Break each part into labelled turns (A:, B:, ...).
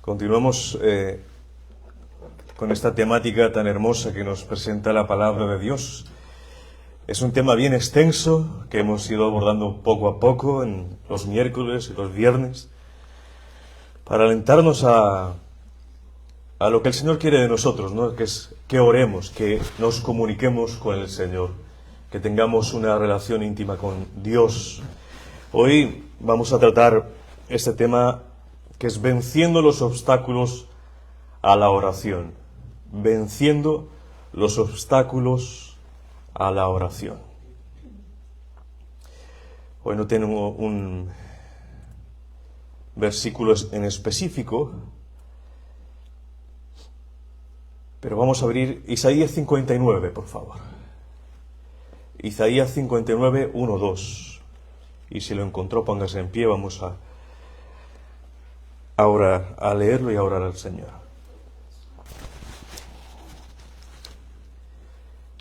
A: Continuamos con esta temática tan hermosa que nos presenta la palabra de Dios. Es un tema bien extenso que hemos ido abordando poco a poco en los miércoles y los viernes para alentarnos a lo que el Señor quiere de nosotros, ¿no? Que es que oremos, que nos comuniquemos con el Señor, que tengamos una relación íntima con Dios. Hoy vamos a tratar este tema que es venciendo los obstáculos a la oración. Venciendo los obstáculos a la oración. Hoy no tengo un versículo en específico, pero vamos a abrir Isaías 59, por favor. Isaías 59, 1, 2. Y si lo encontró, póngase en pie, vamos a orar, a leerlo y a orar al Señor.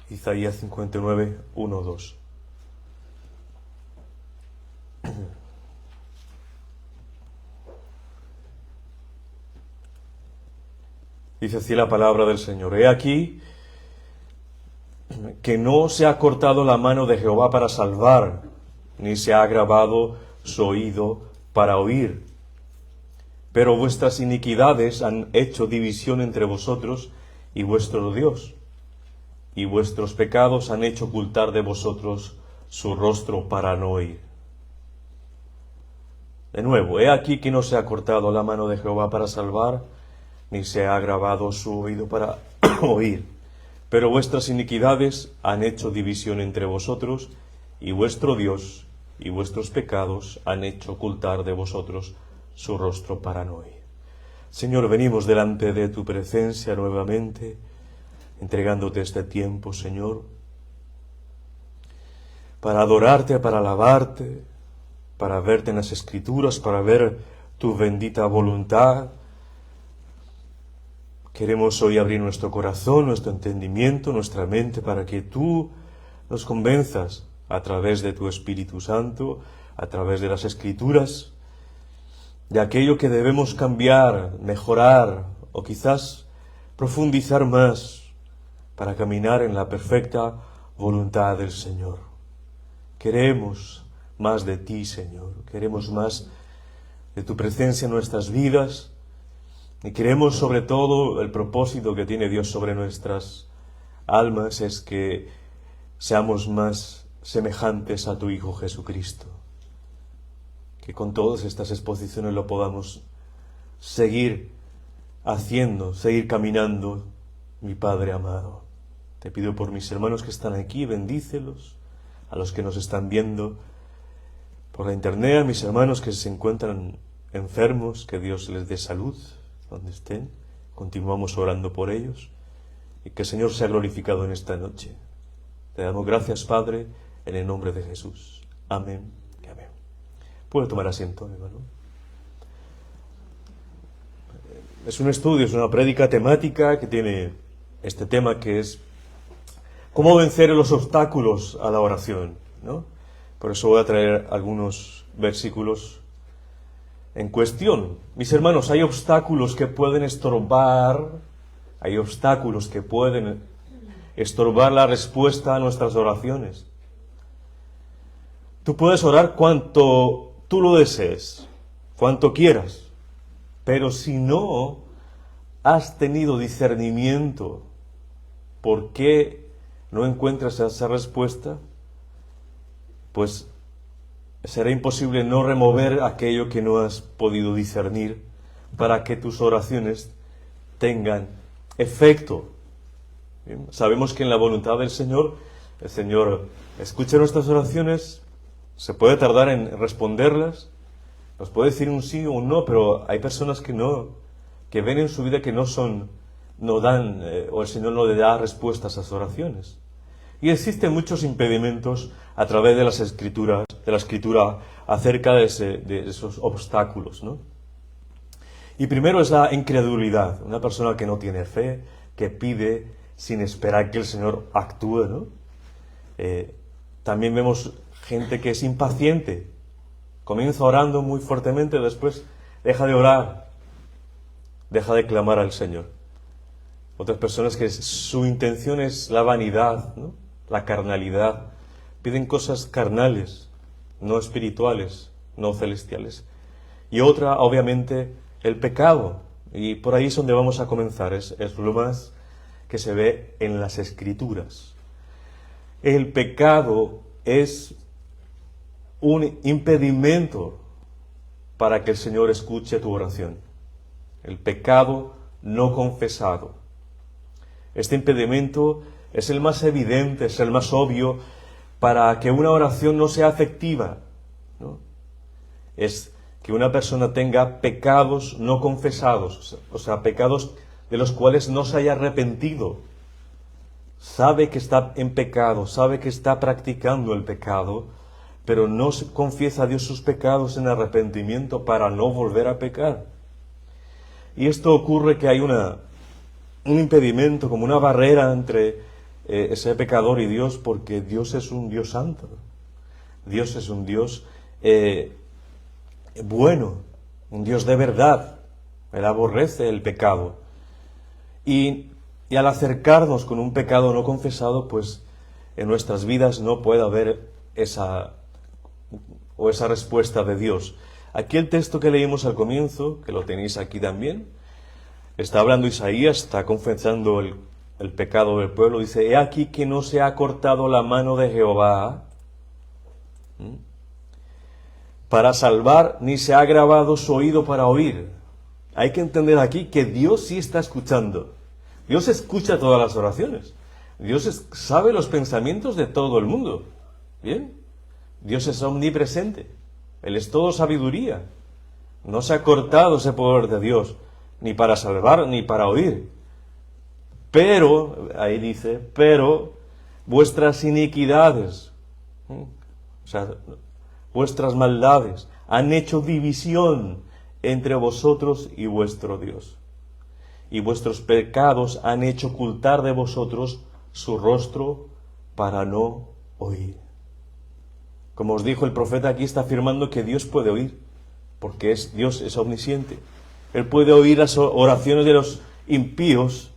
A: Isaías 59, 1, 2. Dice así la palabra del Señor: He aquí que no se ha cortado la mano de Jehová para salvar, ni se ha agravado su oído para oír. Pero vuestras iniquidades han hecho división entre vosotros y vuestro Dios, y vuestros pecados han hecho ocultar de vosotros su rostro para no oír. De nuevo, he aquí que no se ha cortado la mano de Jehová para salvar, ni se ha agravado su oído para oír. Pero vuestras iniquidades han hecho división entre vosotros, y vuestro Dios y vuestros pecados han hecho ocultar de vosotros su rostro para no oír. Señor, venimos delante de tu presencia nuevamente, entregándote este tiempo, Señor, para adorarte, para alabarte, para verte en las Escrituras, para ver tu bendita voluntad. Queremos hoy abrir nuestro corazón, nuestro entendimiento, nuestra mente, para que tú nos convenzas a través de tu Espíritu Santo, a través de las Escrituras, de aquello que debemos cambiar, mejorar o quizás profundizar más para caminar en la perfecta voluntad del Señor. Queremos más de ti, Señor. Queremos más de tu presencia en nuestras vidas. Y queremos sobre todo el propósito que tiene Dios sobre nuestras almas es que seamos más semejantes a tu Hijo Jesucristo. Que con todas estas exposiciones lo podamos seguir haciendo, seguir caminando, mi Padre amado. Te pido por mis hermanos que están aquí, bendícelos, a los que nos están viendo por la internet, a mis hermanos que se encuentran enfermos, que Dios les dé salud donde estén. Continuamos orando por ellos y que el Señor sea glorificado en esta noche. Te damos gracias, Padre, en el nombre de Jesús. Amén y amén. Puede tomar asiento, hermano. Es un estudio, es una prédica temática que tiene este tema que es cómo vencer los obstáculos a la oración, ¿no? Por eso voy a traer algunos versículos en cuestión. Mis hermanos, hay obstáculos que pueden estorbar la respuesta a nuestras oraciones. Tú puedes orar cuanto tú lo desees, cuanto quieras, pero si no has tenido discernimiento por qué no encuentras esa respuesta, pues será imposible no remover aquello que no has podido discernir para que tus oraciones tengan efecto. Bien, sabemos que en la voluntad del Señor, el Señor escucha nuestras oraciones, se puede tardar en responderlas, nos puede decir un sí o un no, pero hay personas que no, que ven en su vida que no dan, o el Señor no le da respuestas a sus oraciones. Y existen muchos impedimentos a través de las Escrituras, de la Escritura, acerca de esos obstáculos, ¿no? Y primero es la incredulidad, una persona que no tiene fe, que pide sin esperar que el Señor actúe, ¿no? También vemos gente que es impaciente, comienza orando muy fuertemente, después deja de orar. deja de clamar al Señor. Otras personas que su intención es la vanidad, ¿no? La carnalidad. Piden cosas carnales, no espirituales, no celestiales. Y otra, obviamente, el pecado. Y por ahí es donde vamos a comenzar. Es lo más que se ve en las Escrituras. El pecado es un impedimento para que el Señor escuche tu oración. El pecado no confesado. Este impedimento es el más evidente, es el más obvio para que una oración no sea efectiva, ¿no? Es que una persona tenga pecados no confesados, o sea, pecados de los cuales no se haya arrepentido. Sabe que está en pecado, sabe que está practicando el pecado, pero no confiesa a Dios sus pecados en arrepentimiento para no volver a pecar. Y esto ocurre que hay un impedimento, como una barrera entre ese pecador y Dios, porque Dios es un Dios santo. Dios es un Dios bueno, un Dios de verdad. Él aborrece el pecado. Y al acercarnos con un pecado no confesado, pues en nuestras vidas no puede haber esa respuesta de Dios. Aquí el texto que leímos al comienzo, que lo tenéis aquí también, está hablando Isaías, está confesando el pecado del pueblo. Dice: he aquí que no se ha cortado la mano de Jehová para salvar, ni se ha agravado su oído para oír. Hay que entender aquí que Dios sí está escuchando. Dios escucha todas las oraciones. Dios sabe los pensamientos de todo el mundo. ¿Bien? Dios es omnipresente. Él es todo sabiduría. No se ha cortado ese poder de Dios, ni para salvar, ni para oír. Pero, ahí dice, pero vuestras iniquidades, o sea, vuestras maldades, han hecho división entre vosotros y vuestro Dios. Y vuestros pecados han hecho ocultar de vosotros su rostro para no oír. Como os dijo el profeta, aquí está afirmando que Dios puede oír, porque Dios es omnisciente. Él puede oír las oraciones de los impíos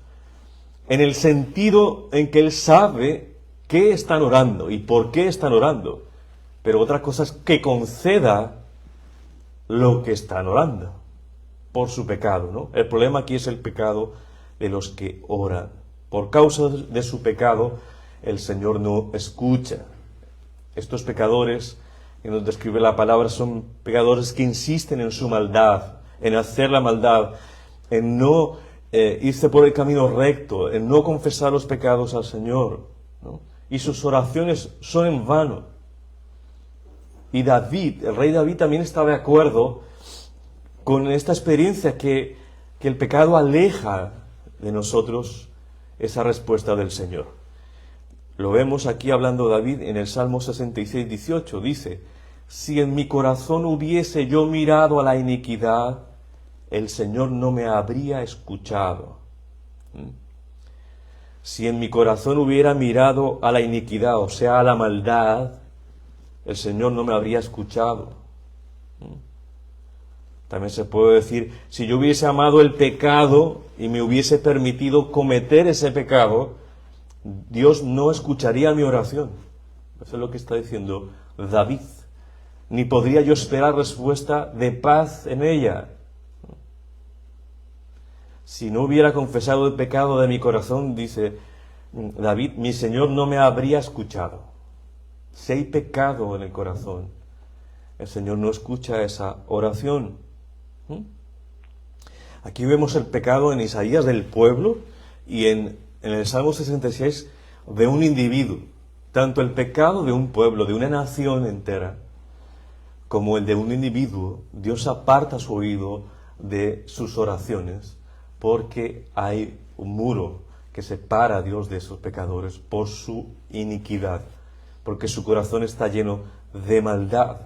A: en el sentido en que Él sabe qué están orando y por qué están orando. Pero otra cosa es que conceda lo que están orando por su pecado, ¿no? El problema aquí es el pecado de los que oran. Por causa de su pecado, el Señor no escucha. Estos pecadores que nos describe la palabra son pecadores que insisten en su maldad, en hacer la maldad, en no irse por el camino recto, en no confesar los pecados al Señor, ¿no? Y sus oraciones son en vano. Y David, el rey David, también está de acuerdo con esta experiencia que el pecado aleja de nosotros esa respuesta del Señor. Lo vemos aquí hablando David en el Salmo 66, 18. Dice: si en mi corazón hubiese yo mirado a la iniquidad, el Señor no me habría escuchado. Si en mi corazón hubiera mirado a la iniquidad, o sea, a la maldad, el Señor no me habría escuchado. También se puede decir, si yo hubiese amado el pecado y me hubiese permitido cometer ese pecado, Dios no escucharía mi oración. Eso es lo que está diciendo David. Ni podría yo esperar respuesta de paz en ella. Si no hubiera confesado el pecado de mi corazón, dice David, mi Señor no me habría escuchado. Si hay pecado en el corazón, el Señor no escucha esa oración. Aquí vemos el pecado en Isaías del pueblo y en el Salmo 66 de un individuo. Tanto el pecado de un pueblo, de una nación entera, como el de un individuo, Dios aparta su oído de sus oraciones porque hay un muro que separa a Dios de esos pecadores por su iniquidad, porque su corazón está lleno de maldad.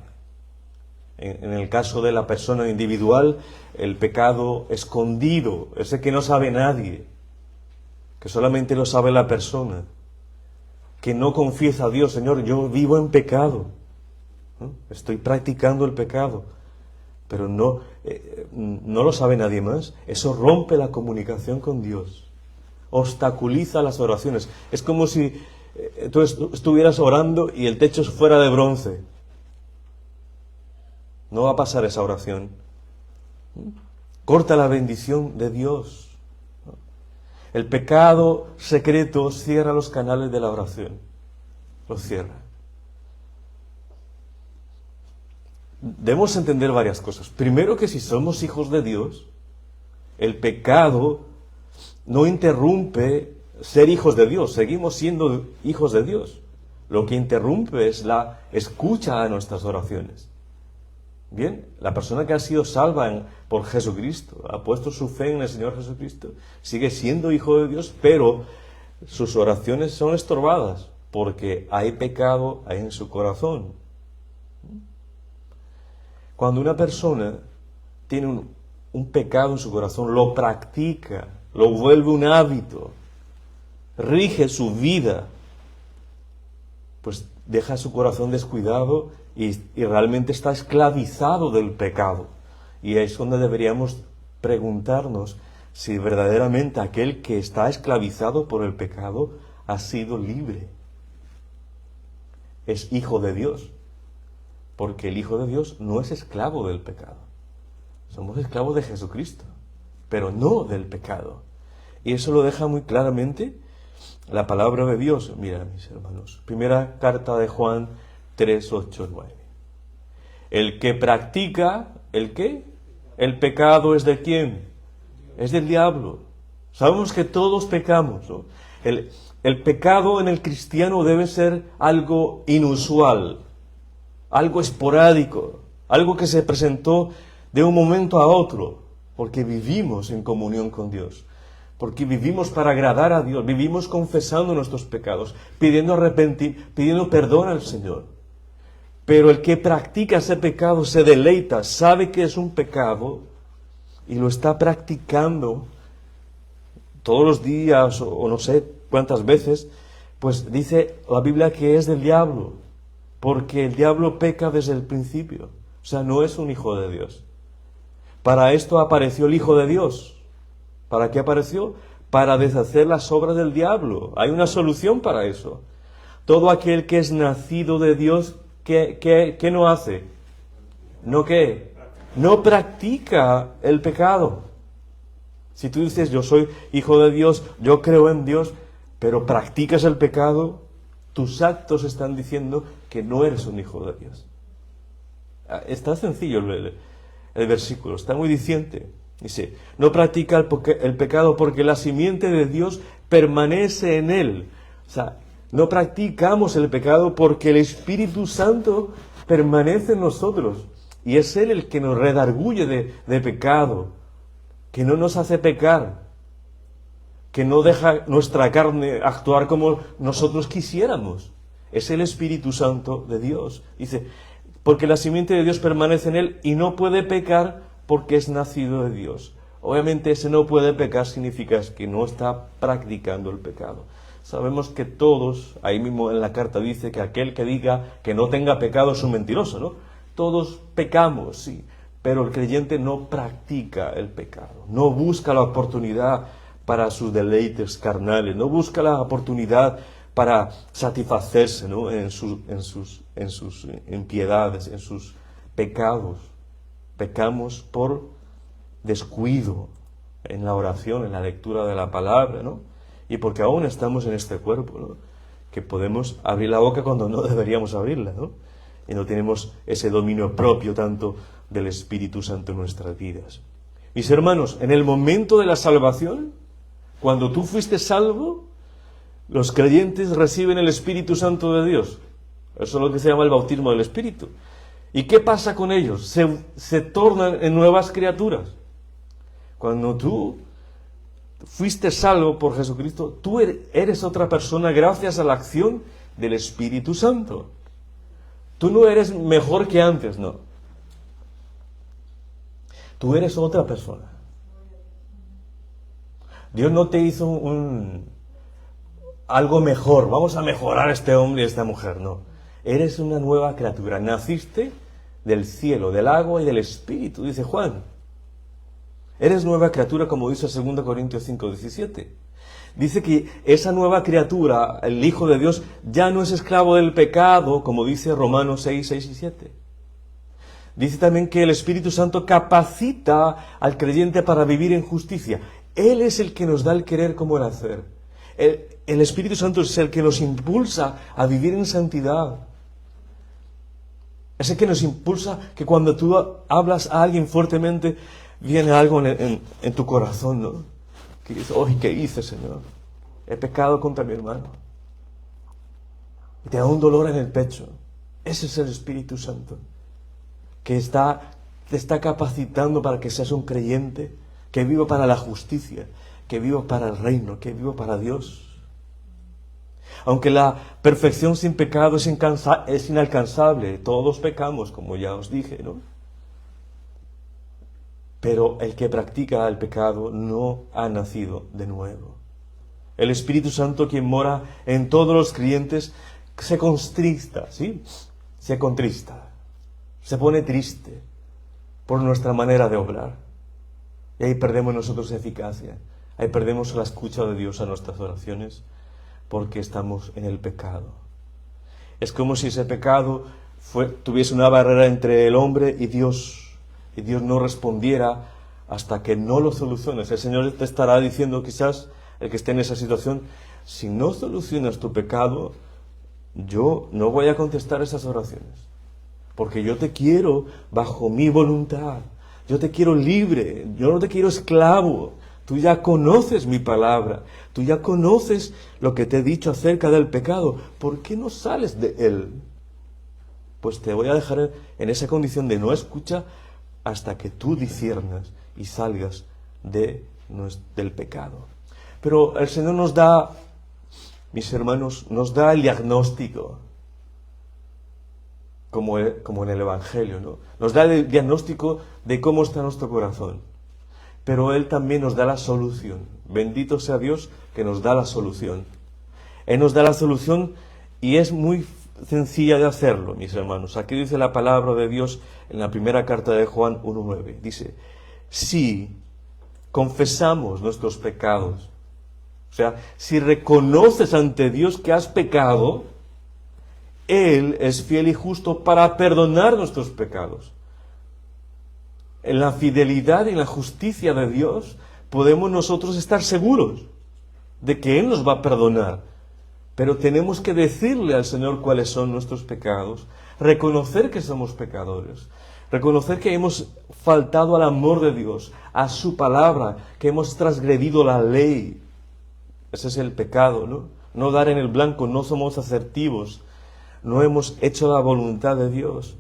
A: En el caso de la persona individual, el pecado escondido, ese que no sabe nadie, que solamente lo sabe la persona, que no confiesa a Dios, Señor, yo vivo en pecado, ¿no? Estoy practicando el pecado, pero no no lo sabe nadie más, eso rompe la comunicación con Dios, obstaculiza las oraciones. Es como si tú estuvieras orando y el techo fuera de bronce. No va a pasar esa oración. Corta la bendición de Dios. El pecado secreto cierra los canales de la oración. Los cierra. Debemos entender varias cosas. Primero, que si somos hijos de Dios, el pecado no interrumpe ser hijos de Dios. Seguimos siendo hijos de Dios. Lo que interrumpe es la escucha a nuestras oraciones. Bien, la persona que ha sido salva por Jesucristo, ha puesto su fe en el Señor Jesucristo, sigue siendo hijo de Dios, pero sus oraciones son estorbadas porque hay pecado en su corazón. Cuando una persona tiene un pecado en su corazón, lo practica, lo vuelve un hábito, rige su vida, pues deja su corazón descuidado y realmente está esclavizado del pecado. Y es donde deberíamos preguntarnos si verdaderamente aquel que está esclavizado por el pecado ha sido libre. Es hijo de Dios. Porque el Hijo de Dios no es esclavo del pecado. Somos esclavos de Jesucristo, pero no del pecado. Y eso lo deja muy claramente la palabra de Dios. Mira, mis hermanos, primera carta de Juan 3, 8, 9. El que practica, ¿el qué? El pecado es de ¿quién? Es del diablo. Sabemos que todos pecamos, ¿no? El pecado en el cristiano debe ser algo inusual, algo esporádico, algo que se presentó de un momento a otro, porque vivimos en comunión con Dios, porque vivimos para agradar a Dios, vivimos confesando nuestros pecados, pidiendo perdón al Señor. Pero el que practica ese pecado se deleita, sabe que es un pecado y lo está practicando todos los días o no sé cuántas veces, pues dice la Biblia que es del diablo. Porque el diablo peca desde el principio. O sea, no es un hijo de Dios. Para esto apareció el Hijo de Dios. ¿Para qué apareció? Para deshacer las obras del diablo. Hay una solución para eso. Todo aquel que es nacido de Dios, ¿qué no hace? ¿No qué? No practica el pecado. Si tú dices, yo soy hijo de Dios, yo creo en Dios, pero practicas el pecado, tus actos están diciendo que no eres un hijo de Dios. Está sencillo el versículo, está muy diciente. Dice, no practica el pecado porque la simiente de Dios permanece en él. O sea, no practicamos el pecado porque el Espíritu Santo permanece en nosotros. Y es Él el que nos redarguye de pecado, que no nos hace pecar, que no deja nuestra carne actuar como nosotros quisiéramos. Es el Espíritu Santo de Dios. Dice, porque la simiente de Dios permanece en él y no puede pecar porque es nacido de Dios. Obviamente ese no puede pecar significa que no está practicando el pecado. Sabemos que todos, ahí mismo en la carta dice que aquel que diga que no tenga pecado es un mentiroso, ¿no? Todos pecamos, sí, pero el creyente no practica el pecado, no busca la oportunidad para sus deleites carnales, no busca la oportunidad para satisfacerse, ¿no? en sus impiedades, en sus pecados. Pecamos por descuido en la oración, en la lectura de la palabra, ¿no? Y porque aún estamos en este cuerpo, ¿no? Que podemos abrir la boca cuando no deberíamos abrirla, ¿no? Y no tenemos ese dominio propio tanto del Espíritu Santo en nuestras vidas. Mis hermanos, en el momento de la salvación, cuando tú fuiste salvo, los creyentes reciben el Espíritu Santo de Dios. Eso es lo que se llama el bautismo del Espíritu. ¿Y qué pasa con ellos? Se tornan en nuevas criaturas. Cuando tú fuiste salvo por Jesucristo, tú eres otra persona gracias a la acción del Espíritu Santo. Tú no eres mejor que antes, no. Tú eres otra persona. Dios no te hizo algo mejor. Vamos a mejorar a este hombre y a esta mujer, no. Eres una nueva criatura. Naciste del cielo, del agua y del Espíritu, dice Juan. Eres nueva criatura, como dice 2 Corintios 5:17. Dice que esa nueva criatura, el Hijo de Dios, ya no es esclavo del pecado, como dice Romanos 6 y 7. Dice también que el Espíritu Santo capacita al creyente para vivir en justicia. Él es el que nos da el querer como el hacer. El Espíritu Santo es el que nos impulsa a vivir en santidad. Es el que nos impulsa que cuando tú hablas a alguien fuertemente, viene algo en tu corazón, ¿no? Que dices, ¡ay, qué hice, Señor! He pecado contra mi hermano. Y te da un dolor en el pecho. Ese es el Espíritu Santo, que te está capacitando para que seas un creyente, que viva para la justicia, que viva para el reino, que viva para Dios. Aunque la perfección sin pecado es inalcanzable, todos pecamos, como ya os dije, ¿no? Pero el que practica el pecado no ha nacido de nuevo. El Espíritu Santo, quien mora en todos los creyentes, se contrista, ¿sí? Se contrista, se pone triste por nuestra manera de obrar. Y ahí perdemos nosotros eficacia, ahí perdemos la escucha de Dios a nuestras oraciones, porque estamos en el pecado. Es como si ese pecado tuviese una barrera entre el hombre y Dios no respondiera hasta que no lo soluciones. El Señor te estará diciendo, quizás, el que esté en esa situación, si no solucionas tu pecado, yo no voy a contestar esas oraciones, porque yo te quiero bajo mi voluntad, yo te quiero libre, yo no te quiero esclavo. Tú ya conoces mi palabra, tú ya conoces lo que te he dicho acerca del pecado. ¿Por qué no sales de él? Pues te voy a dejar en esa condición de no escucha hasta que tú disciernas y salgas del pecado. Pero el Señor nos da, mis hermanos, nos da el diagnóstico, como en el Evangelio, ¿no? Nos da el diagnóstico de cómo está nuestro corazón. Pero Él también nos da la solución. Bendito sea Dios que nos da la solución. Él nos da la solución y es muy sencilla de hacerlo, mis hermanos. Aquí dice la palabra de Dios en la primera carta de Juan 1:9. Dice, si confesamos nuestros pecados, o sea, si reconoces ante Dios que has pecado, Él es fiel y justo para perdonar nuestros pecados. En la fidelidad y en la justicia de Dios podemos nosotros estar seguros de que Él nos va a perdonar. Pero tenemos que decirle al Señor cuáles son nuestros pecados, reconocer que somos pecadores, reconocer que hemos faltado al amor de Dios, a su palabra, que hemos transgredido la ley. Ese es el pecado, ¿no? No dar en el blanco, no somos asertivos, no hemos hecho la voluntad de Dios.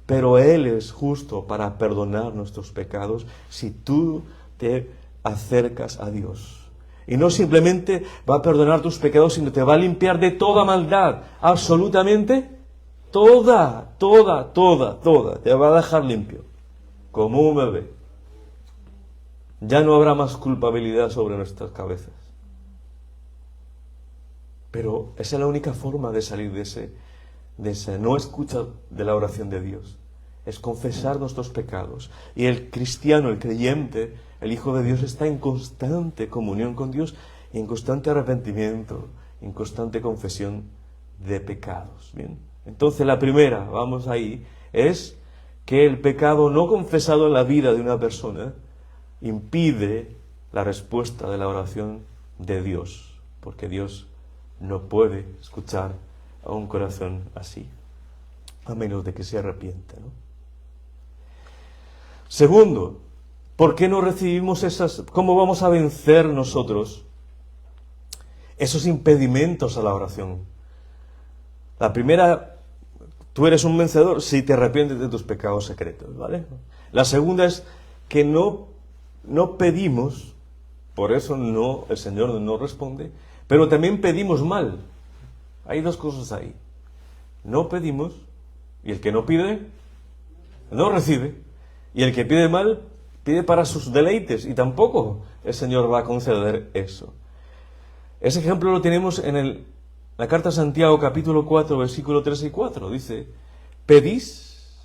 A: Pero Él es justo para perdonar nuestros pecados si tú te acercas a Dios. Y no simplemente va a perdonar tus pecados, sino te va a limpiar de toda maldad. Absolutamente toda. Te va a dejar limpio, como un bebé. Ya no habrá más culpabilidad sobre nuestras cabezas. Pero esa es la única forma de salir de esa no escucha de la oración de Dios. Es confesar nuestros pecados. Y el cristiano, el creyente, el Hijo de Dios está en constante comunión con Dios, en constante arrepentimiento, en constante confesión de pecados. Bien. Entonces la primera, vamos ahí, es que el pecado no confesado en la vida de una persona impide la respuesta de la oración de Dios, porque Dios no puede escuchar a un corazón así, a menos de que se arrepienta, ¿no? Segundo, ¿por qué no recibimos cómo vamos a vencer nosotros esos impedimentos a la oración? La primera, tú eres un vencedor si te arrepientes de tus pecados secretos, ¿vale? La segunda es que no pedimos, por eso el Señor no responde, pero también pedimos mal. Hay dos cosas ahí. No pedimos, y el que no pide, no recibe. Y el que pide mal, pide para sus deleites, y tampoco el Señor va a conceder eso. Ese ejemplo lo tenemos en la carta a Santiago, capítulo 4, versículo 3 y 4. Dice, pedís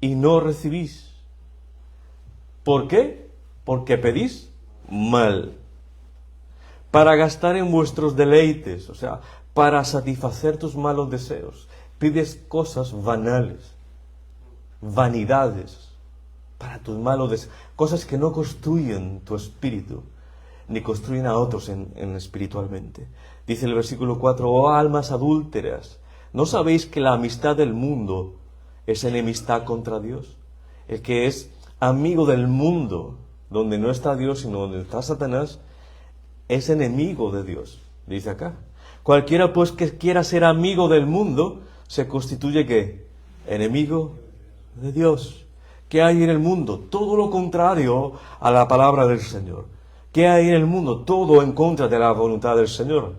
A: y no recibís. ¿Por qué? porque pedís mal, para gastar en vuestros deleites, o sea, para satisfacer tus malos deseos. Pides cosas banales, vanidades, para tus malos deseos, cosas que no construyen tu espíritu, ni construyen a otros en espiritualmente. Dice el versículo 4, oh almas adúlteras, ¿no sabéis que la amistad del mundo es enemistad contra Dios? El que es amigo del mundo, donde no está Dios, sino donde está Satanás, es enemigo de Dios, dice acá. Cualquiera pues que quiera ser amigo del mundo, se constituye ¿qué? Enemigo de Dios. ¿Qué hay en el mundo? Todo lo contrario a la palabra del Señor. ¿Qué hay en el mundo? Todo en contra de la voluntad del Señor.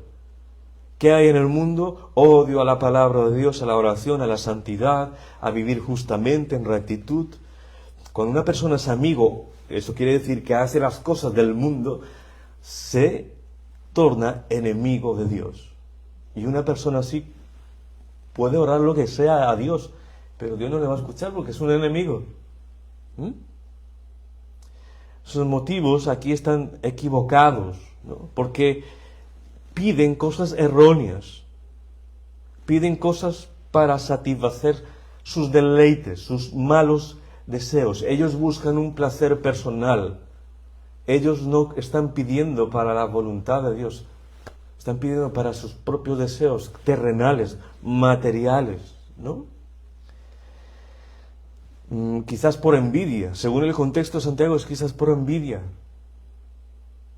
A: ¿Qué hay en el mundo? Odio a la palabra de Dios, a la oración, a la santidad, a vivir justamente en rectitud. Cuando una persona es amigo, eso quiere decir que hace las cosas del mundo, se torna enemigo de Dios. Y una persona así puede orar lo que sea a Dios, pero Dios no le va a escuchar porque es un enemigo. Sus motivos aquí están equivocados, ¿no? Porque piden cosas erróneas, piden cosas para satisfacer sus deleites, sus malos deseos. Ellos buscan un placer personal. Ellos no están pidiendo para la voluntad de Dios, están pidiendo para sus propios deseos terrenales, materiales, ¿no? Quizás por envidia, según el contexto de Santiago es quizás por envidia.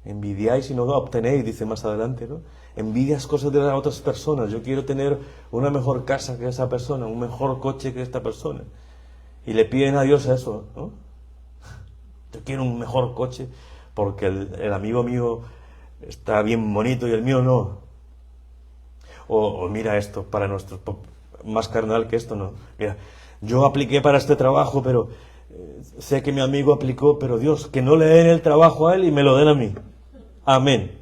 A: Envidiáis y no obtenéis, dice más adelante, ¿no? Envidias cosas de las otras personas. Yo quiero tener una mejor casa que esa persona, un mejor coche que esta persona. Y le piden a Dios eso, ¿no? Yo quiero un mejor coche porque el amigo mío está bien bonito y el mío no. O mira esto, para nuestro más carnal que esto, no. Mira, yo apliqué para este trabajo, pero sé que mi amigo aplicó, pero Dios, que no le den el trabajo a él y me lo den a mí. Amén.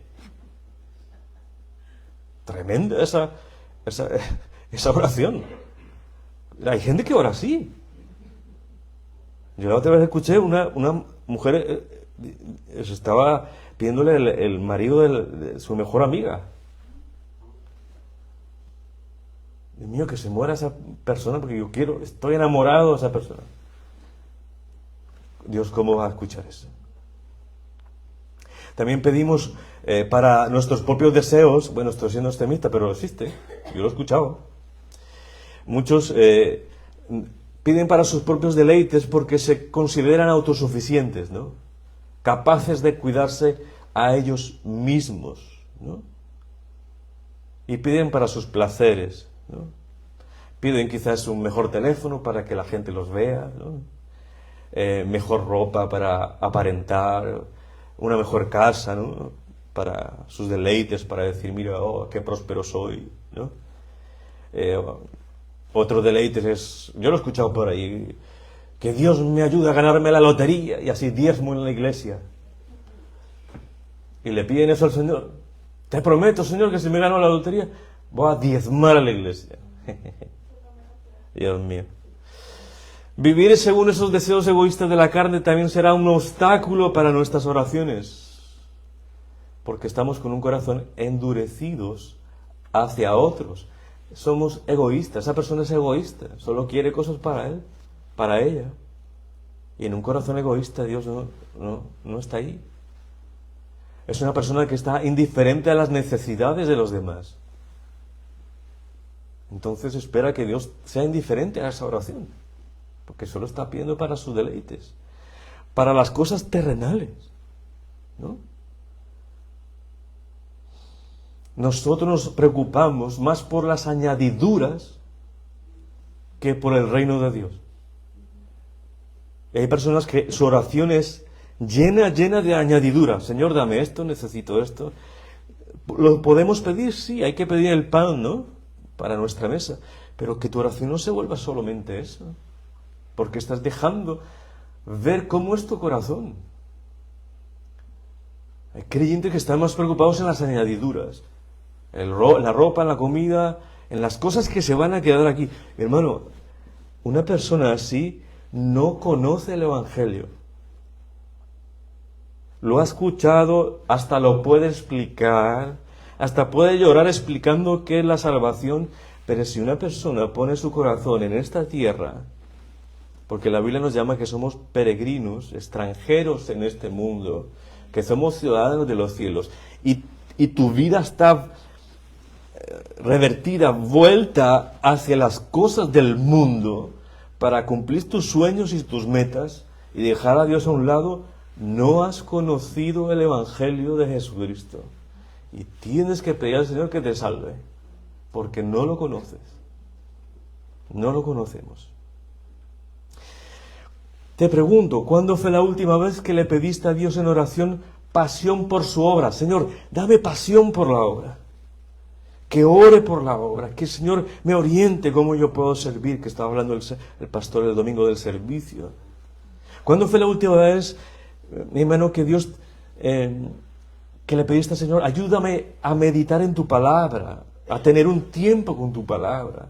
A: Tremenda esa oración. Hay gente que ora así. Yo la otra vez escuché una mujer se estaba pidiéndole el marido de su mejor amiga. Dios mío, que se muera esa persona porque yo estoy enamorado de esa persona. Dios, ¿cómo va a escuchar eso? También pedimos para nuestros propios deseos, bueno, estoy siendo extremista, pero existe, yo lo he escuchado. Muchos piden para sus propios deleites porque se consideran autosuficientes, ¿no? Capaces de cuidarse a ellos mismos, ¿no? Y piden para sus placeres, ¿no? Piden quizás un mejor teléfono para que la gente los vea, ¿no? Mejor ropa para aparentar, una mejor casa, ¿no? Para sus deleites, para decir, mira, oh, qué próspero soy, ¿no? Otro deleite es, yo lo he escuchado por ahí, que Dios me ayude a ganarme la lotería y así diezmo en la iglesia. Y le piden eso al Señor. Te prometo, Señor, que si me gano la lotería, voy a diezmar a la iglesia. Dios mío. Vivir según esos deseos egoístas de la carne también será un obstáculo para nuestras oraciones. Porque estamos con un corazón endurecidos hacia otros. Somos egoístas, esa persona es egoísta, solo quiere cosas para él, para ella. Y en un corazón egoísta Dios no está ahí. Es una persona que está indiferente a las necesidades de los demás. Entonces espera que Dios sea indiferente a esa oración, porque solo está pidiendo para sus deleites, para las cosas terrenales, ¿no? Nosotros nos preocupamos más por las añadiduras que por el reino de Dios. Y hay personas que su oración es llena de añadiduras. Señor, dame esto, necesito esto. ¿Lo podemos pedir? Sí, hay que pedir el pan, ¿no? Para nuestra mesa. Pero que tu oración no se vuelva solamente eso. Porque estás dejando ver cómo es tu corazón. Hay creyentes que están más preocupados en las añadiduras. La ropa, en la comida, en las cosas que se van a quedar aquí. Hermano, una persona así no conoce el Evangelio. lo ha escuchado, hasta lo puede explicar, hasta puede llorar explicando qué es la salvación, pero si una persona pone su corazón en esta tierra, porque la Biblia nos llama que somos peregrinos, extranjeros en este mundo, que somos ciudadanos de los cielos, y tu vida está revertida, vuelta hacia las cosas del mundo, para cumplir tus sueños y tus metas, y dejar a Dios a un lado, no has conocido el Evangelio de Jesucristo. Y tienes que pedir al Señor que te salve, porque no lo conoces. No lo conocemos. Te pregunto, ¿cuándo fue la última vez que le pediste a Dios en oración pasión por su obra? Señor, dame pasión por la obra. Que ore por la obra, que el Señor me oriente cómo yo puedo servir, que estaba hablando el pastor el domingo del servicio. ¿Cuándo fue la última vez, mi hermano, que Dios, que le pediste al Señor, ayúdame a meditar en tu palabra, a tener un tiempo con tu palabra?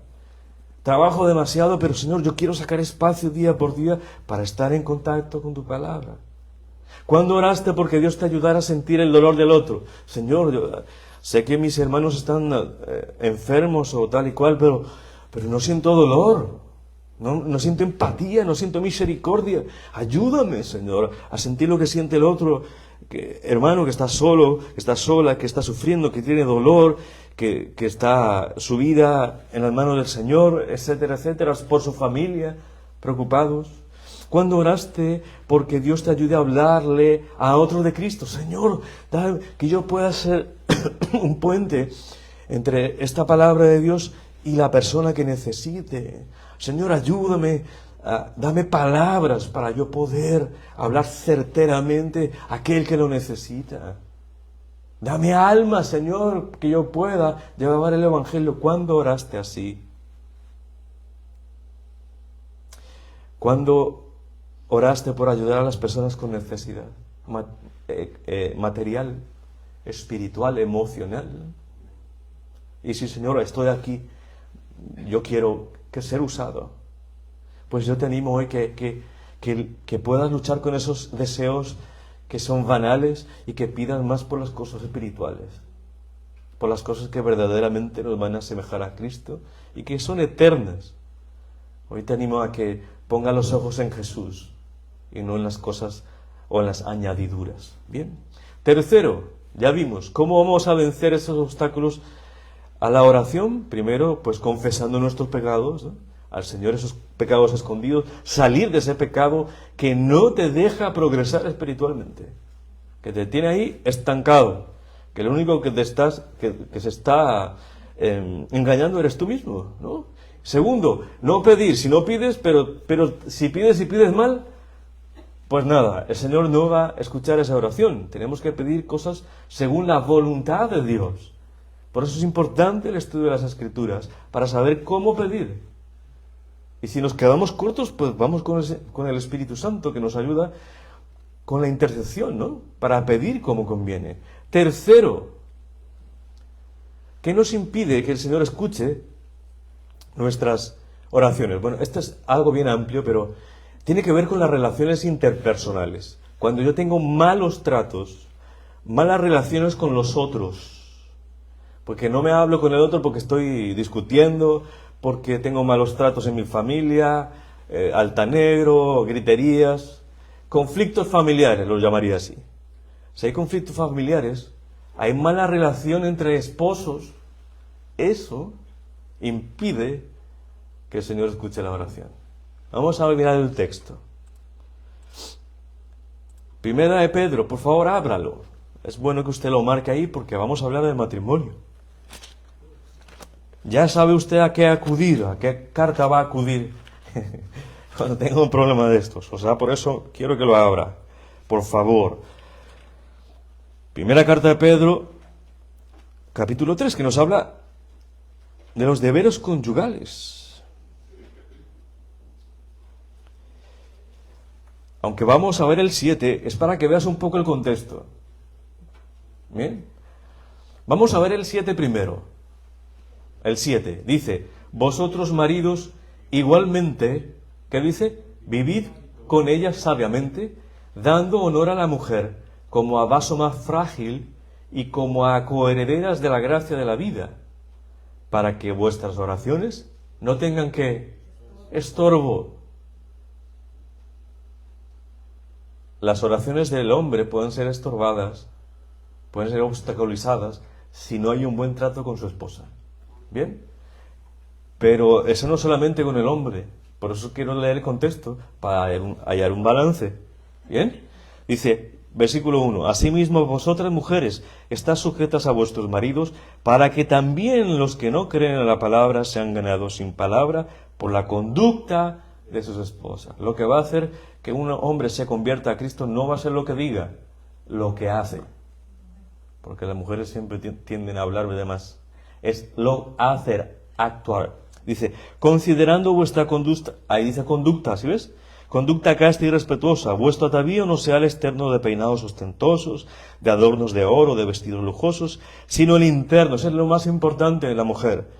A: Trabajo demasiado, pero Señor, yo quiero sacar espacio día por día para estar en contacto con tu palabra. ¿Cuándo oraste porque Dios te ayudara a sentir el dolor del otro? Señor, yo sé que mis hermanos están enfermos o tal y cual, pero no siento dolor, no siento empatía, no siento misericordia. Ayúdame, Señor, a sentir lo que siente el otro, hermano que está solo, que está sola, que está sufriendo, que tiene dolor, que está su vida en las manos del Señor, etcétera, etcétera, por su familia, preocupados. ¿Cuándo oraste porque Dios te ayude a hablarle a otro de Cristo? Señor, que yo pueda ser un puente entre esta palabra de Dios y la persona que necesite. Señor, ayúdame, dame palabras para yo poder hablar certeramente a aquel que lo necesita. Dame alma, Señor, que yo pueda llevar el Evangelio. ¿Cuándo oraste así? ¿Cuándo oraste por ayudar a las personas con necesidad material, espiritual, emocional? Y si, Señor, estoy aquí, yo quiero ser usado, pues yo te animo hoy que puedas luchar con esos deseos que son banales y que pidas más por las cosas espirituales, por las cosas que verdaderamente nos van a asemejar a Cristo y que son eternas. Hoy te animo a que ponga los ojos en Jesús y no en las cosas o en las añadiduras. Bien. Tercero, ya vimos cómo vamos a vencer esos obstáculos a la oración. Primero, pues confesando nuestros pecados, ¿no? Al Señor esos pecados escondidos, salir de ese pecado que no te deja progresar espiritualmente, que te tiene ahí estancado, que lo único que se está engañando eres tú mismo, ¿no? Segundo, no pedir, si no pides, pero si pides mal, pues nada, el Señor no va a escuchar esa oración. Tenemos que pedir cosas según la voluntad de Dios. Por eso es importante el estudio de las Escrituras, para saber cómo pedir. Y si nos quedamos cortos, pues vamos con el Espíritu Santo, que nos ayuda con la intercesión, ¿no? Para pedir como conviene. Tercero, ¿qué nos impide que el Señor escuche nuestras oraciones? Bueno, esto es algo bien amplio, pero tiene que ver con las relaciones interpersonales. Cuando yo tengo malos tratos, malas relaciones con los otros, porque no me hablo con el otro porque estoy discutiendo, porque tengo malos tratos en mi familia, altanegro, griterías, conflictos familiares, los llamaría así. Si hay conflictos familiares, hay mala relación entre esposos, eso impide que el Señor escuche la oración. Vamos a mirar el texto. Primera de Pedro, por favor, ábralo. Es bueno que usted lo marque ahí porque vamos a hablar del matrimonio. Ya sabe usted a qué acudir, a qué carta va a acudir cuando tenga un problema de estos. O sea, por eso quiero que lo abra. Por favor. Primera carta de Pedro, capítulo 3, que nos habla de los deberes conyugales. Aunque vamos a ver el 7, es para que veas un poco el contexto. ¿Bien? Vamos a ver el 7 primero. El 7 dice: vosotros maridos igualmente, ¿qué dice? Vivid con ella sabiamente, dando honor a la mujer como a vaso más frágil y como a coherederas de la gracia de la vida, para que vuestras oraciones no tengan que estorbo. Las oraciones del hombre pueden ser estorbadas, pueden ser obstaculizadas si no hay un buen trato con su esposa. ¿Bien? Pero eso no solamente con el hombre, por eso quiero leer el contexto, para hallar un balance. ¿Bien? Dice, versículo 1, asimismo vosotras mujeres, estad sujetas a vuestros maridos, para que también los que no creen en la palabra sean ganados sin palabra por la conducta de sus esposas. Lo que va a hacer que un hombre se convierta a Cristo no va a ser lo que diga, lo que hace. Porque las mujeres siempre tienden a hablar de más. Es lo hacer, actuar. Dice, considerando vuestra conducta, ahí dice conducta, ¿sí ves? Conducta casta y respetuosa, vuestro atavío no sea el externo de peinados ostentosos, de adornos de oro, de vestidos lujosos, sino el interno, eso es lo más importante de la mujer.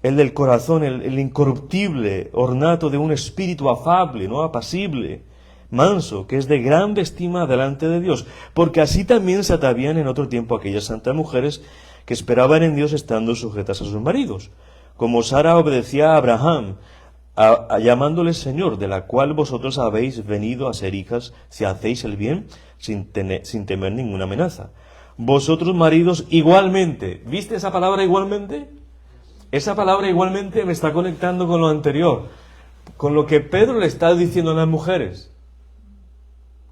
A: El del corazón, el incorruptible, ornato de un espíritu afable, no apacible, manso, que es de gran estima delante de Dios, porque así también se atavían en otro tiempo aquellas santas mujeres que esperaban en Dios estando sujetas a sus maridos, como Sara obedecía a Abraham, llamándole Señor, de la cual vosotros habéis venido a ser hijas si hacéis el bien sin temer ninguna amenaza. Vosotros maridos igualmente, ¿viste esa palabra igualmente? Esa palabra igualmente me está conectando con lo anterior, con lo que Pedro le está diciendo a las mujeres.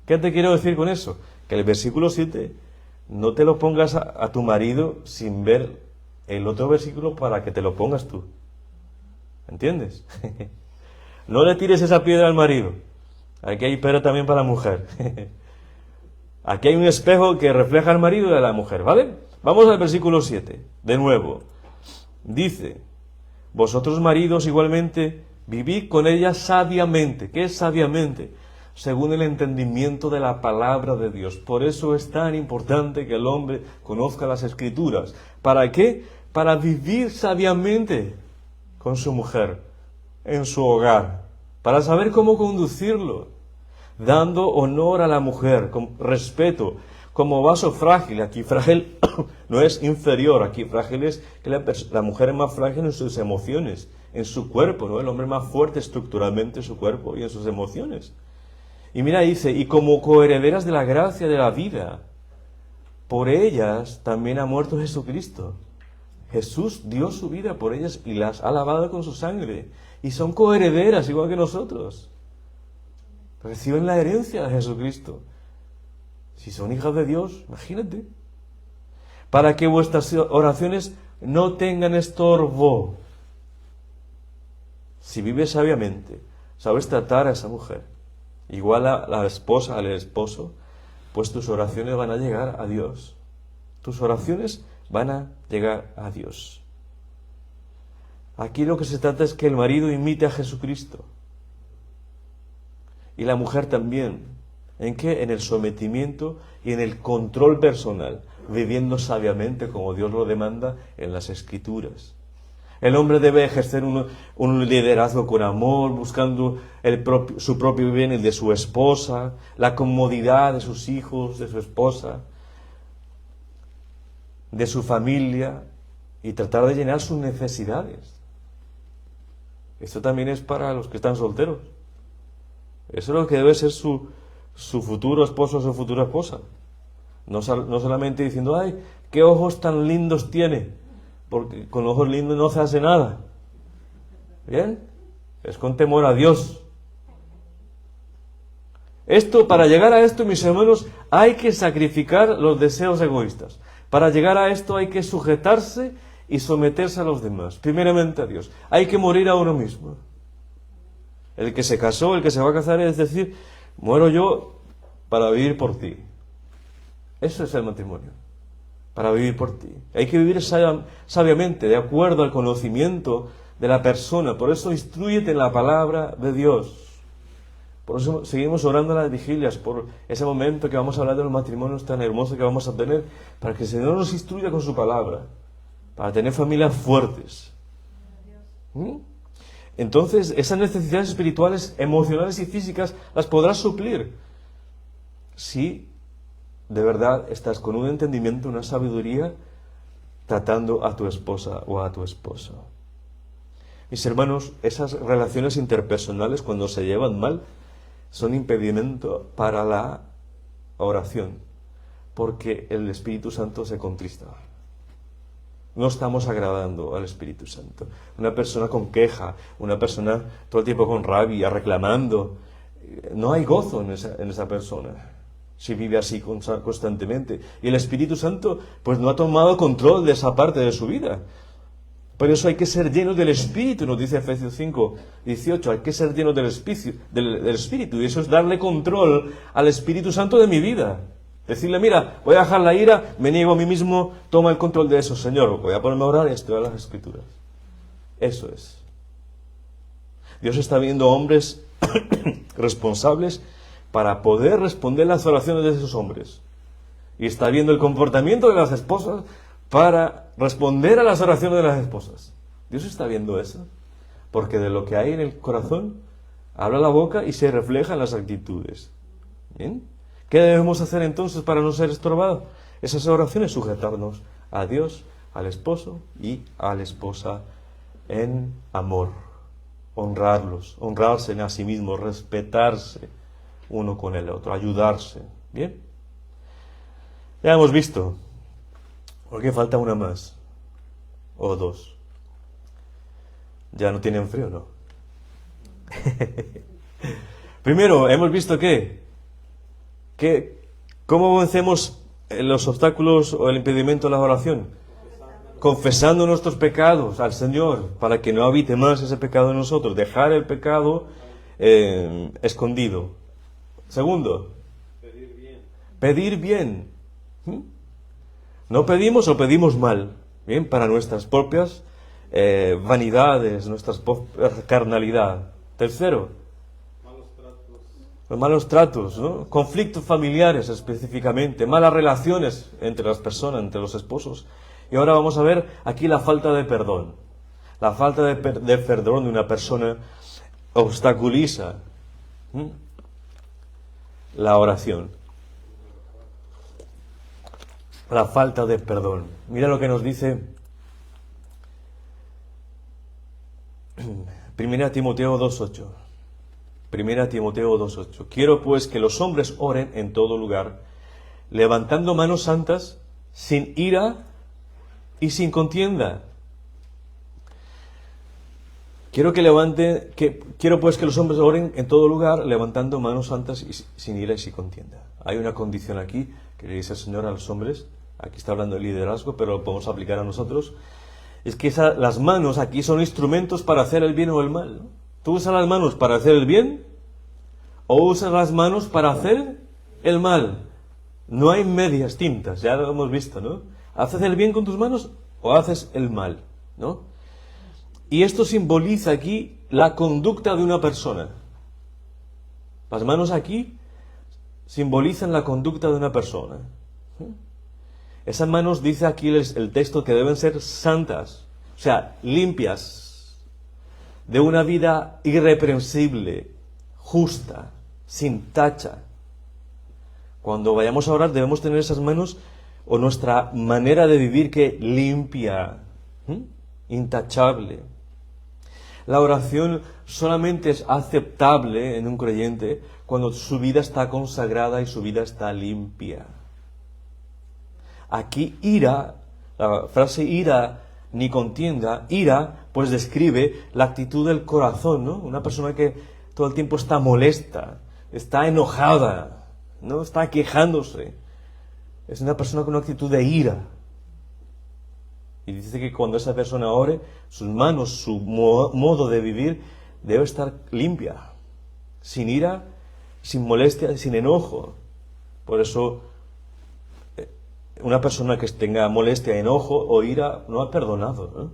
A: ¿Qué te quiero decir con eso? Que el versículo 7, no te lo pongas a tu marido sin ver el otro versículo para que te lo pongas tú. ¿Entiendes? No le tires esa piedra al marido. Aquí hay piedra también para la mujer. Aquí hay un espejo que refleja al marido y a la mujer, ¿vale? Vamos al versículo 7, de nuevo. Dice, vosotros maridos igualmente vivid con ella sabiamente. ¿Qué es sabiamente? Según el entendimiento de la palabra de Dios. Por eso es tan importante que el hombre conozca las Escrituras. ¿Para qué? Para vivir sabiamente con su mujer, en su hogar, para saber cómo conducirlo, dando honor a la mujer, con respeto, como vaso frágil. Aquí frágil no es inferior, aquí frágil es que la mujer es más frágil en sus emociones, en su cuerpo, ¿no? El hombre es más fuerte estructuralmente en su cuerpo y en sus emociones. Y mira, dice, y como coherederas de la gracia de la vida, por ellas también ha muerto Jesucristo. Jesús dio su vida por ellas y las ha lavado con su sangre. Y son coherederas igual que nosotros. Reciben la herencia de Jesucristo. Si son hijas de Dios, imagínate. Para que vuestras oraciones no tengan estorbo. Si vives sabiamente, sabes tratar a esa mujer, igual a la esposa, al esposo, pues tus oraciones van a llegar a Dios. Tus oraciones van a llegar a Dios. Aquí lo que se trata es que el marido imite a Jesucristo. Y la mujer también. ¿En qué? En el sometimiento y en el control personal, viviendo sabiamente como Dios lo demanda en las Escrituras. El hombre debe ejercer un liderazgo con amor, buscando su propio bien, el de su esposa, la comodidad de sus hijos, de su esposa, de su familia, y tratar de llenar sus necesidades. Esto también es para los que están solteros. Eso es lo que debe ser su futuro esposo o su futura esposa. No solamente diciendo, ay, qué ojos tan lindos tiene, porque con ojos lindos no se hace nada. ¿Bien? Es con temor a Dios. Para llegar a esto, mis hermanos, hay que sacrificar los deseos egoístas. Para llegar a esto hay que sujetarse y someterse a los demás. Primeramente a Dios. Hay que morir a uno mismo. El que se casó, el que se va a casar, es decir, muero yo para vivir por ti. Eso es el matrimonio. Para vivir por ti. Hay que vivir sabiamente, de acuerdo al conocimiento de la persona. Por eso instrúyete en la palabra de Dios. Por eso seguimos orando en las vigilias, por ese momento que vamos a hablar de los matrimonios tan hermosos que vamos a tener, para que el Señor nos instruya con su palabra, para tener familias fuertes. Entonces, esas necesidades espirituales, emocionales y físicas las podrás suplir si de verdad estás con un entendimiento, una sabiduría, tratando a tu esposa o a tu esposo. Mis hermanos, esas relaciones interpersonales, cuando se llevan mal, son impedimento para la oración, porque el Espíritu Santo se contrista. No estamos agradando al Espíritu Santo. Una persona con queja, una persona todo el tiempo con rabia, reclamando, no hay gozo en esa persona, si vive así constantemente. Y el Espíritu Santo pues no ha tomado control de esa parte de su vida. Por eso hay que ser llenos del Espíritu, nos dice Efesios 5, 18, hay que ser llenos del Espíritu, y eso es darle control al Espíritu Santo de mi vida. Decirle, mira, voy a dejar la ira, me niego a mí mismo, toma el control de eso, Señor, voy a ponerme a orar y estudiar las Escrituras. Eso es. Dios está viendo hombres responsables para poder responder las oraciones de esos hombres. Y está viendo el comportamiento de las esposas para responder a las oraciones de las esposas. Dios está viendo eso, porque de lo que hay en el corazón habla la boca y se refleja en las actitudes. ¿Bien? ¿Qué debemos hacer entonces para no ser estorbados? Esas oraciones, sujetarnos a Dios, al esposo y a la esposa en amor. Honrarlos, honrarse a sí mismos, respetarse uno con el otro, ayudarse. ¿Bien? Ya hemos visto. ¿Por qué falta una más? O dos. ¿Ya no tienen frío, no? Primero, hemos visto ¿cómo vencemos los obstáculos o el impedimento de la oración? Confesando nuestros pecados al Señor, para que no habite más ese pecado en nosotros. Dejar el pecado escondido. Segundo, pedir bien. No pedimos o pedimos mal, bien, para nuestras propias vanidades, nuestra carnalidad. Tercero, los malos tratos, ¿no? Conflictos familiares específicamente, malas relaciones entre las personas, entre los esposos. Y ahora vamos a ver aquí la falta de perdón. La falta de perdón de una persona obstaculiza la oración. La falta de perdón. Mira lo que nos dice 1 Timoteo 2:8. 1 Timoteo 2:8. Quiero pues que los hombres oren en todo lugar, levantando manos santas, sin ira y sin contienda. Quiero pues que los hombres oren en todo lugar, levantando manos santas y sin ira y sin contienda. Hay una condición aquí que le dice el Señor a los hombres. Aquí está hablando de liderazgo, pero lo podemos aplicar a nosotros. Es que las manos aquí son instrumentos para hacer el bien o el mal, ¿no? ¿Tú usas las manos para hacer el bien o usas las manos para hacer el mal? No hay medias tintas, ya lo hemos visto, ¿no? ¿Haces el bien con tus manos o haces el mal, ¿no? Y esto simboliza aquí la conducta de una persona. Las manos aquí simbolizan la conducta de una persona. Esas manos, dice aquí el texto, que deben ser santas, o sea, limpias, de una vida irreprensible, justa, sin tacha. Cuando vayamos a orar debemos tener esas manos o nuestra manera de vivir que limpia, intachable. La oración solamente es aceptable en un creyente cuando su vida está consagrada y su vida está limpia. Aquí ira, la frase ira ni contienda, ira pues describe la actitud del corazón, ¿no? Una persona que todo el tiempo está molesta, está enojada, ¿no? Está quejándose. Es una persona con una actitud de ira. Y dice que cuando esa persona ore, sus manos, su modo de vivir debe estar limpia, sin ira, sin molestia, sin enojo. Por eso una persona que tenga molestia, enojo o ira no ha perdonado, ¿no?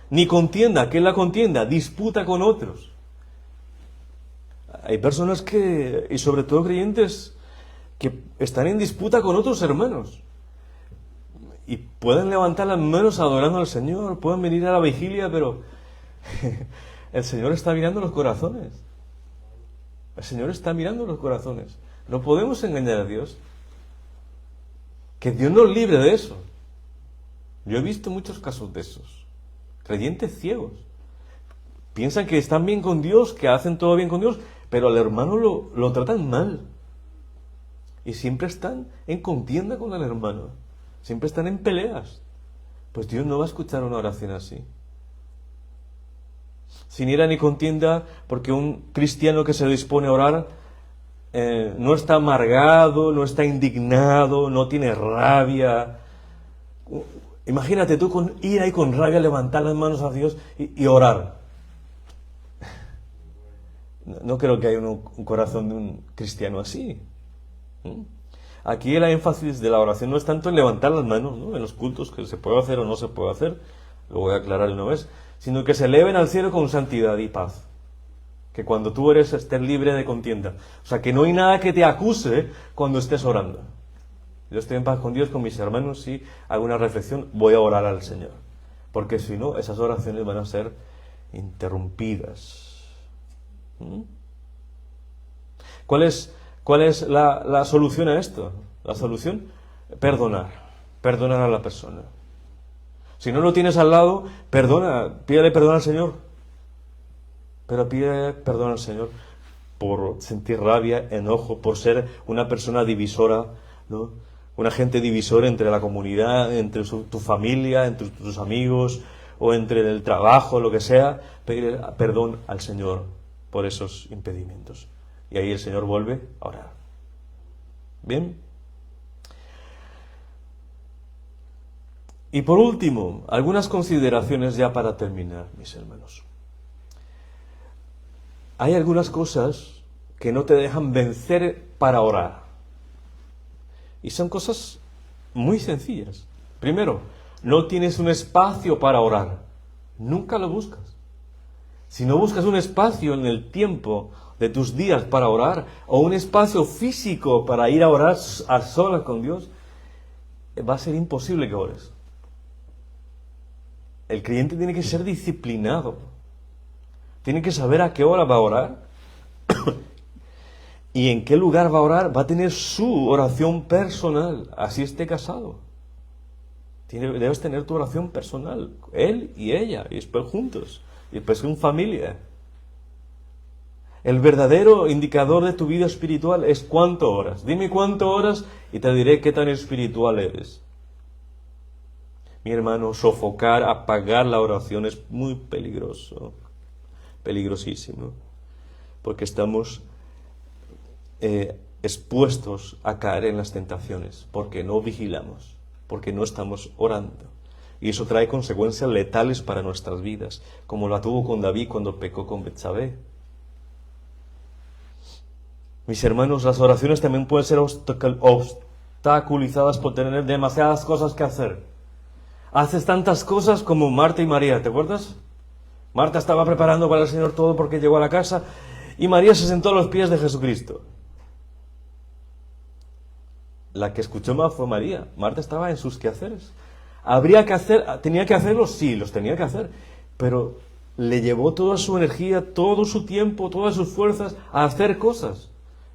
A: Ni contienda. ¿Qué es la contienda? Disputa con otros. Hay personas y sobre todo creyentes, que están en disputa con otros hermanos. Y pueden levantar las manos adorando al Señor, pueden venir a la vigilia, pero el Señor está mirando los corazones. El Señor está mirando los corazones. No podemos engañar a Dios. Que Dios nos libre de eso. Yo he visto muchos casos de esos. Creyentes ciegos. Piensan que están bien con Dios, que hacen todo bien con Dios, pero al hermano lo tratan mal. Y siempre están en contienda con el hermano. Siempre están en peleas. Pues Dios no va a escuchar una oración así. Sin ira ni contienda, porque un cristiano que se dispone a orar no está amargado, no está indignado, no tiene rabia. Imagínate tú con ira y con rabia levantar las manos a Dios y orar. No creo que haya un corazón de un cristiano así. Aquí el énfasis de la oración no es tanto en levantar las manos, ¿no?, en los cultos, que se puede hacer o no se puede hacer, lo voy a aclarar de una vez, sino que se eleven al cielo con santidad y paz. Que cuando tú estés libre de contienda. O sea, que no hay nada que te acuse cuando estés orando. Yo estoy en paz con Dios, con mis hermanos, si hago una reflexión, voy a orar al Señor. Porque si no, esas oraciones van a ser interrumpidas. ¿Cuál es la solución a esto? La solución, perdonar a la persona. Si no lo tienes al lado, pídele perdón al Señor. Pero pídele perdón al Señor por sentir rabia, enojo, por ser una persona divisora, ¿no?, un agente divisor entre la comunidad, entre tu familia, entre tus amigos, o entre el trabajo, lo que sea. Pídele perdón al Señor por esos impedimentos. Y ahí el Señor vuelve a orar. ¿Bien? Y por último, algunas consideraciones ya para terminar, mis hermanos. Hay algunas cosas que no te dejan vencer para orar. Y son cosas muy sencillas. Primero, no tienes un espacio para orar. Nunca lo buscas. Si no buscas un espacio en el tiempo de tus días para orar, o un espacio físico para ir a orar a solas con Dios, va a ser imposible que ores. El creyente tiene que ser disciplinado. Tiene que saber a qué hora va a orar y en qué lugar va a orar. Va a tener su oración personal, así esté casado. Debes tener tu oración personal, él y ella, y después juntos, y después en familia. El verdadero indicador de tu vida espiritual es cuánto oras. Dime cuánto oras y te diré qué tan espiritual eres. Mi hermano, sofocar, apagar la oración es muy peligroso, peligrosísimo, porque estamos expuestos a caer en las tentaciones, porque no vigilamos, porque no estamos orando. Y eso trae consecuencias letales para nuestras vidas, como la tuvo con David cuando pecó con Betsabé. Mis hermanos, las oraciones también pueden ser obstaculizadas por tener demasiadas cosas que hacer. Haces tantas cosas como Marta y María, ¿te acuerdas? Marta estaba preparando para el Señor todo porque llegó a la casa, y María se sentó a los pies de Jesucristo. La que escuchó más fue María. Marta estaba en sus quehaceres. ¿Tenía que hacerlos? Sí, los tenía que hacer. Pero le llevó toda su energía, todo su tiempo, todas sus fuerzas a hacer cosas.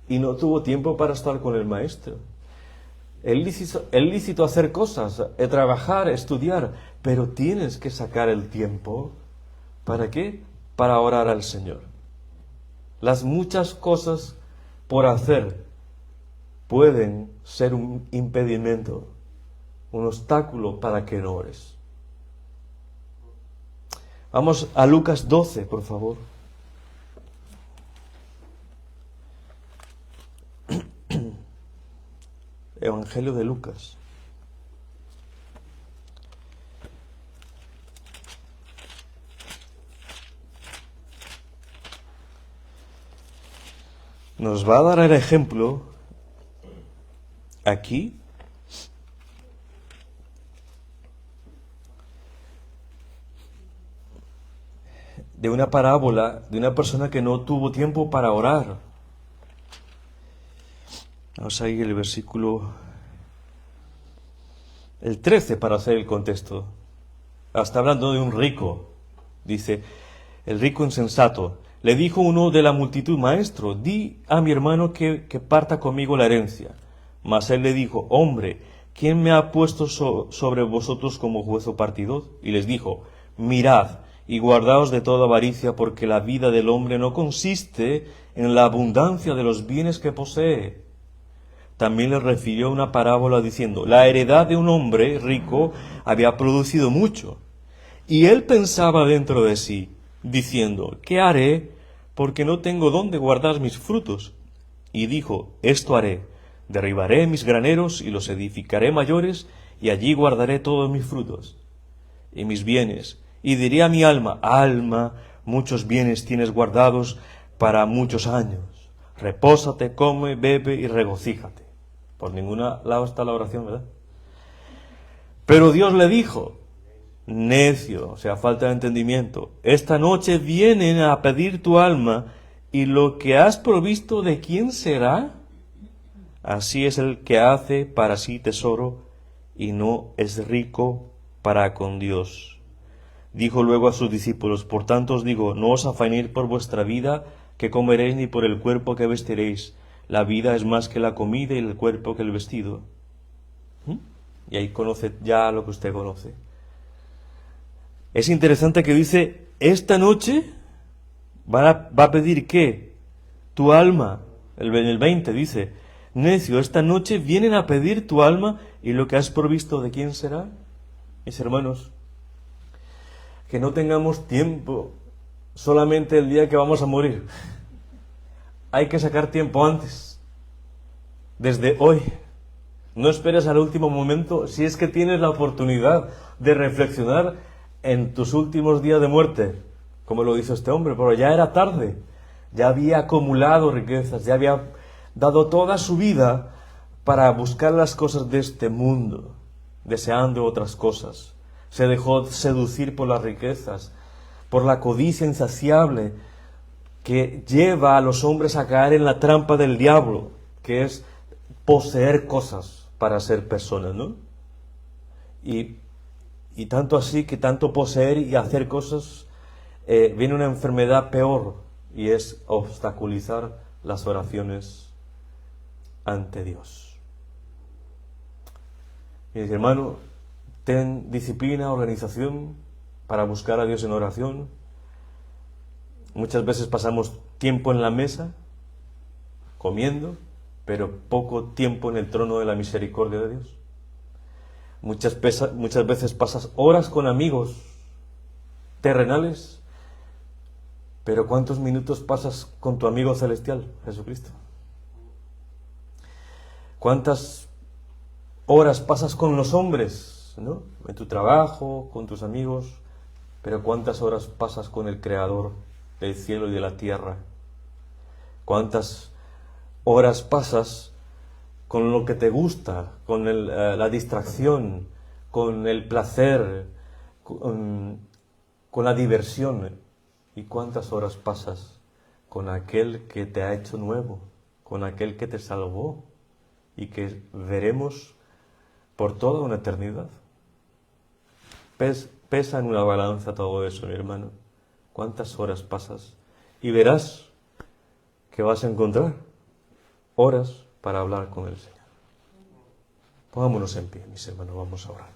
A: Y no tuvo tiempo para estar con el Maestro. Es lícito hacer cosas, trabajar, estudiar, pero tienes que sacar el tiempo. ¿Para qué? Para orar al Señor. Las muchas cosas por hacer pueden ser un impedimento, un obstáculo para que no ores. Vamos a Lucas 12, por favor. Evangelio de Lucas. Nos va a dar el ejemplo aquí de una parábola de una persona que no tuvo tiempo para orar. Vamos a ir el versículo el 13 para hacer el contexto. Está hablando de un rico. Dice, el rico insensato. Le dijo uno de la multitud: Maestro, di a mi hermano que parta conmigo la herencia. Mas él le dijo: Hombre, ¿quién me ha puesto sobre vosotros como juez o partidor? Y les dijo, mirad y guardaos de toda avaricia, porque la vida del hombre no consiste en la abundancia de los bienes que posee. También les refirió una parábola diciendo, la heredad de un hombre rico había producido mucho. Y él pensaba dentro de sí, diciendo, ¿qué haré? Porque no tengo dónde guardar mis frutos. Y dijo, esto haré, derribaré mis graneros y los edificaré mayores, y allí guardaré todos mis frutos y mis bienes. Y diré a mi alma, alma, muchos bienes tienes guardados para muchos años. Repósate, come, bebe y regocíjate. Por ninguna lado está la oración, ¿verdad? Pero Dios le dijo, necio, o sea, falta de entendimiento, esta noche vienen a pedir tu alma, y lo que has provisto, ¿de quién será? Así es el que hace para sí tesoro y no es rico para con Dios. Dijo luego a sus discípulos, por tanto os digo, no os afanéis por vuestra vida, que comeréis, ni por el cuerpo que vestiréis. La vida es más que la comida y el cuerpo que el vestido. Y ahí conoce ya lo que usted conoce. Es interesante que dice, esta noche va a pedir ¿qué? Tu alma. En el 20 dice, necio, esta noche vienen a pedir tu alma, y lo que has provisto, ¿de quién será? Mis hermanos, que no tengamos tiempo solamente el día que vamos a morir. Hay que sacar tiempo antes, desde hoy. No esperes al último momento, si es que tienes la oportunidad de reflexionar en tus últimos días de muerte, como lo hizo este hombre, pero ya era tarde, ya había acumulado riquezas, ya había dado toda su vida para buscar las cosas de este mundo, deseando otras cosas. Se dejó seducir por las riquezas, por la codicia insaciable que lleva a los hombres a caer en la trampa del diablo, que es poseer cosas para ser personas, ¿no? Y tanto así que tanto poseer y hacer cosas, viene una enfermedad peor, y es obstaculizar las oraciones ante Dios. Mis hermanos, ten disciplina, organización para buscar a Dios en oración. Muchas veces pasamos tiempo en la mesa, comiendo, pero poco tiempo en el trono de la misericordia de Dios. Muchas veces pasas horas con amigos terrenales, pero ¿cuántos minutos pasas con tu amigo celestial, Jesucristo? ¿Cuántas horas pasas con los hombres, ¿no? En tu trabajo, con tus amigos, pero ¿cuántas horas pasas con el Creador del cielo y de la tierra? ¿Cuántas horas pasas con lo que te gusta, con la distracción, con el placer, con la diversión? ¿Y cuántas horas pasas con aquel que te ha hecho nuevo, con aquel que te salvó y que veremos por toda una eternidad? Pesa en una balanza todo eso, mi hermano. ¿Cuántas horas pasas? Y verás que vas a encontrar horas para hablar con el Señor. Pongámonos en pie, mis hermanos, vamos a orar.